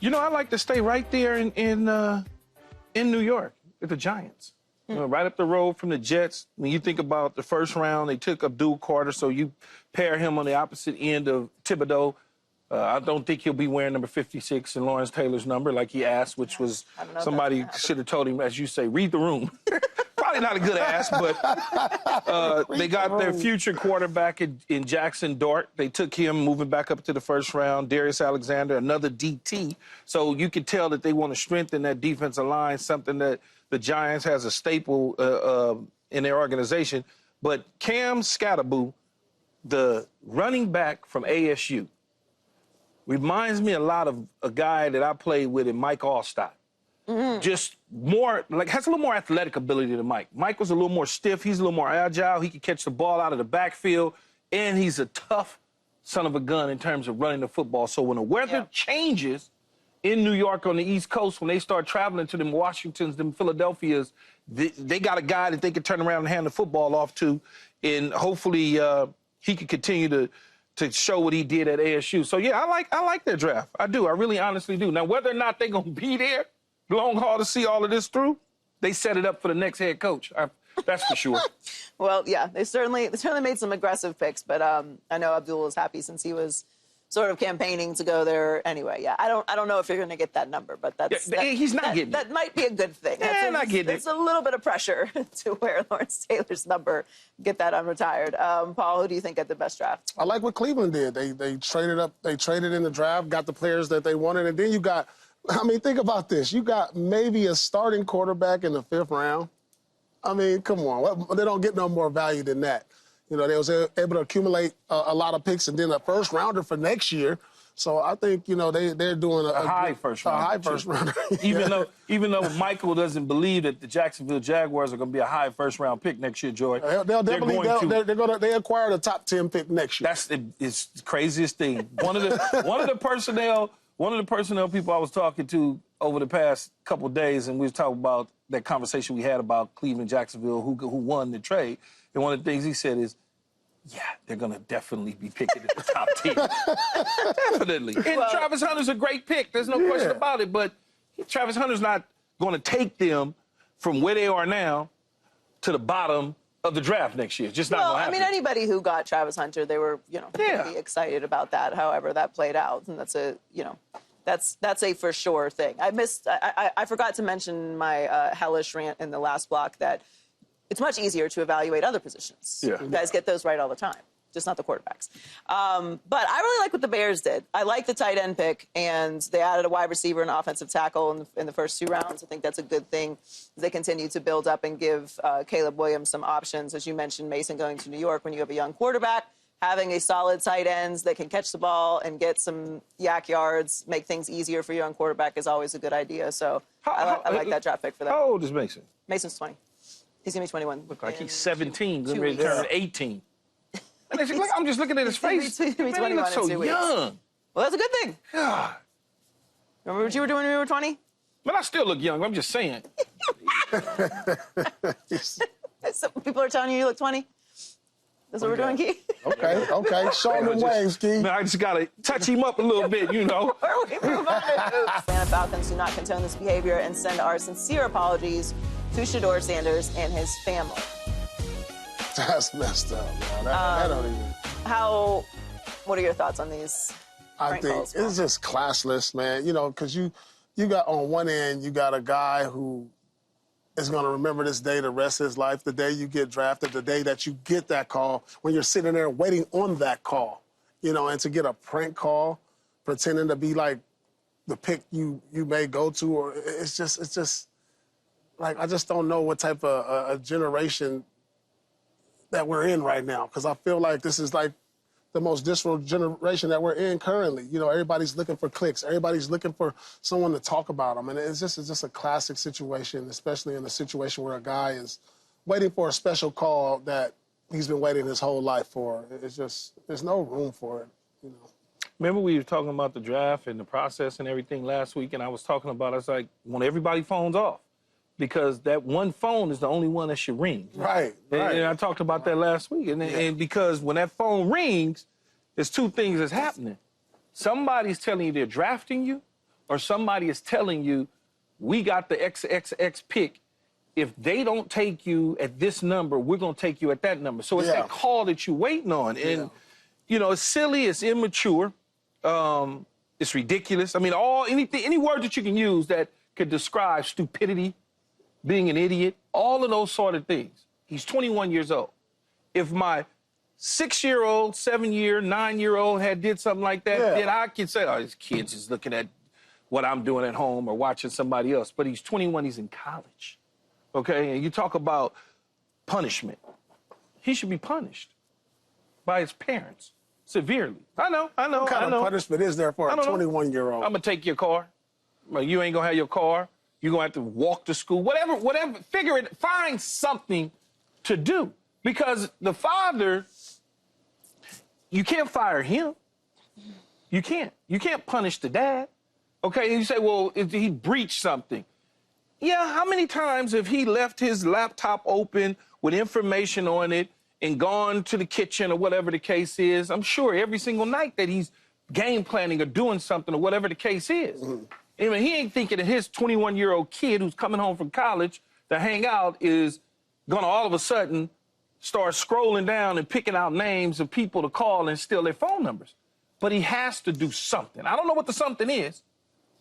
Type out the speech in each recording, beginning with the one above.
You know, I like to stay right there in New York with the Giants. You know, right up the road from the Jets. When you think about the first round, they took Abdul Carter, so you pair him on the opposite end of Thibodeau. I don't think he'll be wearing number 56 and Lawrence Taylor's number like he asked, which was somebody should have told him, as you say, read the room. Probably not a good ask, but they got their future quarterback in Jackson Dart. They took him moving back up to the first round. Darius Alexander, another DT. So you could tell that they want to strengthen that defensive line, something that the Giants has a staple in their organization. But Cam Scatterboo, the running back from ASU, reminds me a lot of a guy that I played with in Mike Allstott. Just more, like, has a little more athletic ability than Mike. Mike was a little more stiff. He's a little more agile. He could catch the ball out of the backfield. And he's a tough son of a gun in terms of running the football. So when the weather changes in New York on the East Coast, when they start traveling to them Washingtons, them Philadelphias, they got a guy that they could turn around and hand the football off to. And hopefully he could continue to show what he did at ASU. So, yeah, I like their draft. I do. I really honestly do. Now, whether or not they're going to be there, long haul to see all of this through, they set it up for the next head coach. That's for sure. Well, yeah, they certainly made some aggressive picks, but I know Abdul was happy since he was sort of campaigning to go there anyway. Yeah, I don't know if you're going to get that number, but he's not getting it. That might be a good thing. Yeah, not getting it. It's a little bit of pressure to wear Lawrence Taylor's number, get that unretired. Paul, who do you think had the best draft? I like what Cleveland did. They traded up. They traded in the draft, got the players that they wanted, and then you got. I mean, think about this. You got maybe a starting quarterback in the 5th round. I mean, come on. They don't get no more value than that. You know, they was able to accumulate a lot of picks and then a first rounder for next year. So I think, you know, they're doing a high first rounder. A high first rounder. even though Michael doesn't believe that the Jacksonville Jaguars are going to be a high first-round pick next year, Joy. They acquired a top 10 pick next year. That's it's the craziest thing. One of the personnel people I was talking to over the past couple of days, and we was talking about that conversation we had about Cleveland, Jacksonville, who won the trade. And one of the things he said is, yeah, they're going to definitely be picking at the top 10. Definitely. And Travis Hunter's a great pick. There's no question about it. But Travis Hunter's not going to take them from where they are now to the bottom of the draft next year. Just not going to happen. I mean, anybody who got Travis Hunter, they were, pretty excited about that, however that played out. And that's a, that's a for sure thing. I forgot to mention my hellish rant in the last block that it's much easier to evaluate other positions. Yeah. You guys get those right all the time, just not the quarterbacks. But I really like what the Bears did. I like the tight end pick, and they added a wide receiver and offensive tackle in the first 2 rounds. I think that's a good thing. They continue to build up and give Caleb Williams some options. As you mentioned, Mason going to New York when you have a young quarterback, having a solid tight ends that can catch the ball and get some yak yards, make things easier for your young quarterback is always a good idea. So I like that draft pick for them. How old is Mason? Mason's 20. He's going to be 21. Look like he's 17, ready to turn 18. I'm just looking at his face. He's 21 he looks so in 2 weeks. young. Well, that's a good thing. God. Remember what you were doing when you were 20? But I still look young. I'm just saying. Some people are telling you look 20. That's what we're doing, Key. Okay. Show them waves, Key. Man, I just got to touch him up a little bit, you know. Atlanta Falcons do not condone this behavior and send our sincere apologies to Shedeur Sanders and his family. That's messed up, man. That don't even... What are your thoughts on these I think calls, it's just classless, man. You know, because you got on one end, you got a guy who is going to remember this day the rest of his life, the day you get drafted, the day that you get that call, when you're sitting there waiting on that call, you know, and to get a prank call, pretending to be like the pick you may go to, or it's just like, I just don't know what type of a generation that we're in right now, because I feel like this is like the most dismal generation that we're in currently. You know, everybody's looking for clicks. Everybody's looking for someone to talk about them. And it's just a classic situation, especially in a situation where a guy is waiting for a special call that he's been waiting his whole life for. It's just, there's no room for it, you know. Remember we were talking about the draft and the process and everything last week, and I was talking about, I was like, when everybody phones off, because that one phone is the only one that should ring. Right. And I talked about that last week. And because when that phone rings, there's 2 things that's happening. Somebody's telling you they're drafting you, or somebody is telling you, we got the XXX pick. If they don't take you at this number, we're going to take you at that number. So it's that call that you're waiting on. And, you know, it's silly, it's immature, it's ridiculous. I mean, any word that you can use that could describe stupidity, being an idiot, all of those sort of things. He's 21 years old. If my 6-year-old, 7-year, 9-year-old had did something like that, then I could say, oh, this kid's just looking at what I'm doing at home or watching somebody else. But he's 21, he's in college, okay? And you talk about punishment. He should be punished by his parents severely. I know. What kind of punishment is there for a 21-year-old? I'm gonna take your car. Well, you ain't gonna have your car. You're gonna have to walk to school. Whatever, figure it, find something to do. Because the father, you can't fire him. You can't. You can't punish the dad. Okay, and you say, well, if he breached something. Yeah, how many times have he left his laptop open with information on it and gone to the kitchen or whatever the case is? I'm sure every single night that he's game planning or doing something or whatever the case is. I mean, he ain't thinking that his 21-year-old kid who's coming home from college to hang out is gonna all of a sudden start scrolling down and picking out names of people to call and steal their phone numbers. But he has to do something. I don't know what the something is.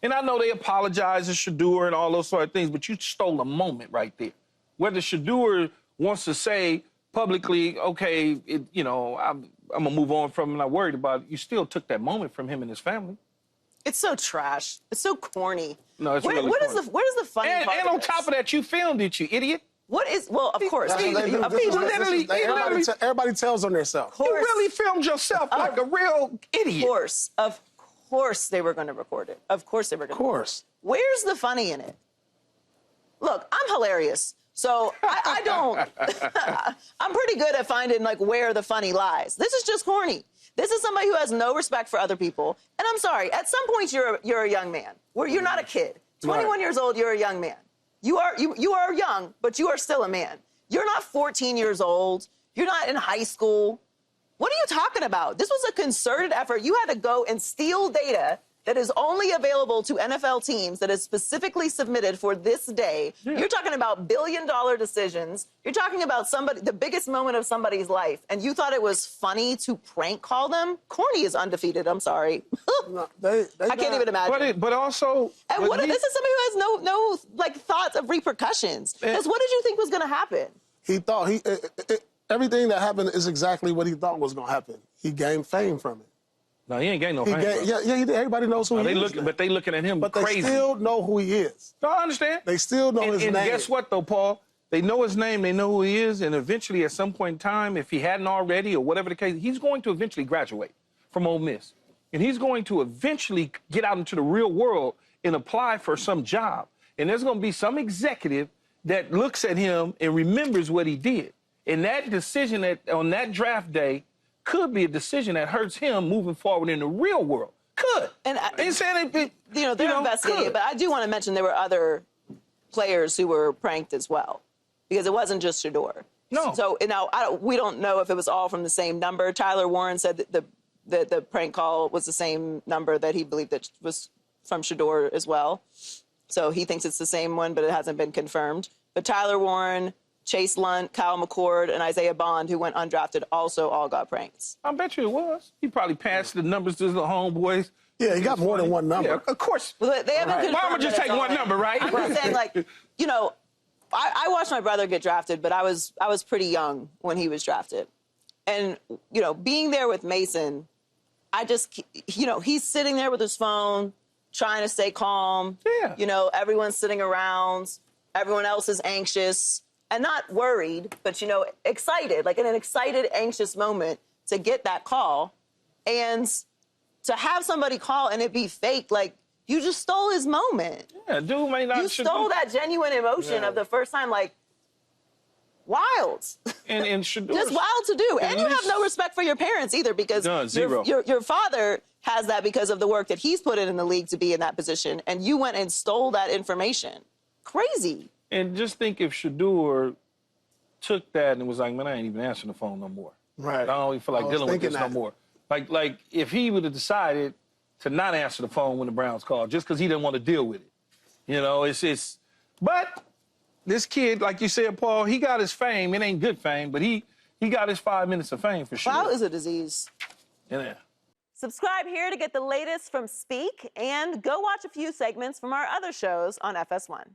And I know they apologize to Shedeur and all those sort of things, but you stole a moment right there. Whether Shedeur wants to say publicly, okay, you know, I'm gonna move on from him, I'm not worried about it, you still took that moment from him and his family. It's so trash. It's so corny. No, it's really corny. What is the funny part And on top of that, you filmed it, you idiot. What is, well, of course. Everybody tells on themselves. You really filmed yourself like a real idiot. Of course they were going to record it. Of course they were going to. Of course. Where's the funny in it? Look, I'm hilarious. So I don't, I'm pretty good at finding like where the funny lies. This is just corny. This is somebody who has no respect for other people. And I'm sorry, at some point you're a young man. You're not a kid. 21 years old, you're a young man. You are young, but you are still a man. You're not 14 years old. You're not in high school. What are you talking about? This was a concerted effort. You had to go and steal data that is only available to NFL teams that is specifically submitted for this day. Yeah. You're talking about billion-dollar decisions. You're talking about the biggest moment of somebody's life, and you thought it was funny to prank call them? Corny is undefeated. I'm sorry. No, I can't even imagine. But also, and this is somebody who has no like thoughts of repercussions. Because what did you think was going to happen? He thought everything that happened is exactly what he thought was going to happen. He gained fame from it. No, he ain't gained no fame. Yeah, he did. Everybody knows who he is. But they looking at him crazy. But they still know who he is. No, I understand. They still know his name. And guess what, though, Paul? They know his name, they know who he is, and eventually, at some point in time, if he hadn't already or whatever the case, he's going to eventually graduate from Ole Miss. And he's going to eventually get out into the real world and apply for some job. And there's going to be some executive that looks at him and remembers what he did. And that decision on that draft day could be a decision that hurts him moving forward in the real world. Could. And they're investigating, but I do want to mention there were other players who were pranked as well, because it wasn't just Shedeur. No. So now we don't know if it was all from the same number. Tyler Warren said that the prank call was the same number that he believed that was from Shedeur as well. So he thinks it's the same one, but it hasn't been confirmed. But Tyler Warren, Chase Lunt, Kyle McCord, and Isaiah Bond, who went undrafted, also all got pranked. I bet you it was. He probably passed the numbers to the homeboys. Yeah, he got more than one number. Yeah, of course. Well, they haven't confirmed. Why would you just take one number, right? I'm just saying, like, you know, I watched my brother get drafted, but I was pretty young when he was drafted. And, you know, being there with Mason, he's sitting there with his phone, trying to stay calm. Yeah. You know, everyone's sitting around. Everyone else is anxious. And not worried, but, you know, excited, like in an excited, anxious moment to get that call. And to have somebody call and it be fake, like, you just stole his moment. Yeah, dude may not... You stole that genuine emotion of the first time, like, wild. And Shedeur... Just wild to do. And you have no respect for your parents either, because your father has that because of the work that he's put in the league to be in that position, and you went and stole that information. Crazy. And just think if Shedeur took that and was like, man, I ain't even answering the phone no more. Right. I don't even feel like dealing with this no more. Like if he would have decided to not answer the phone when the Browns called just because he didn't want to deal with it. You know, but this kid, like you said, Paul, he got his fame. It ain't good fame, but he got his 5 minutes of fame for sure. Clout is a disease. Yeah. Subscribe here to get the latest from Speak, and go watch a few segments from our other shows on FS1.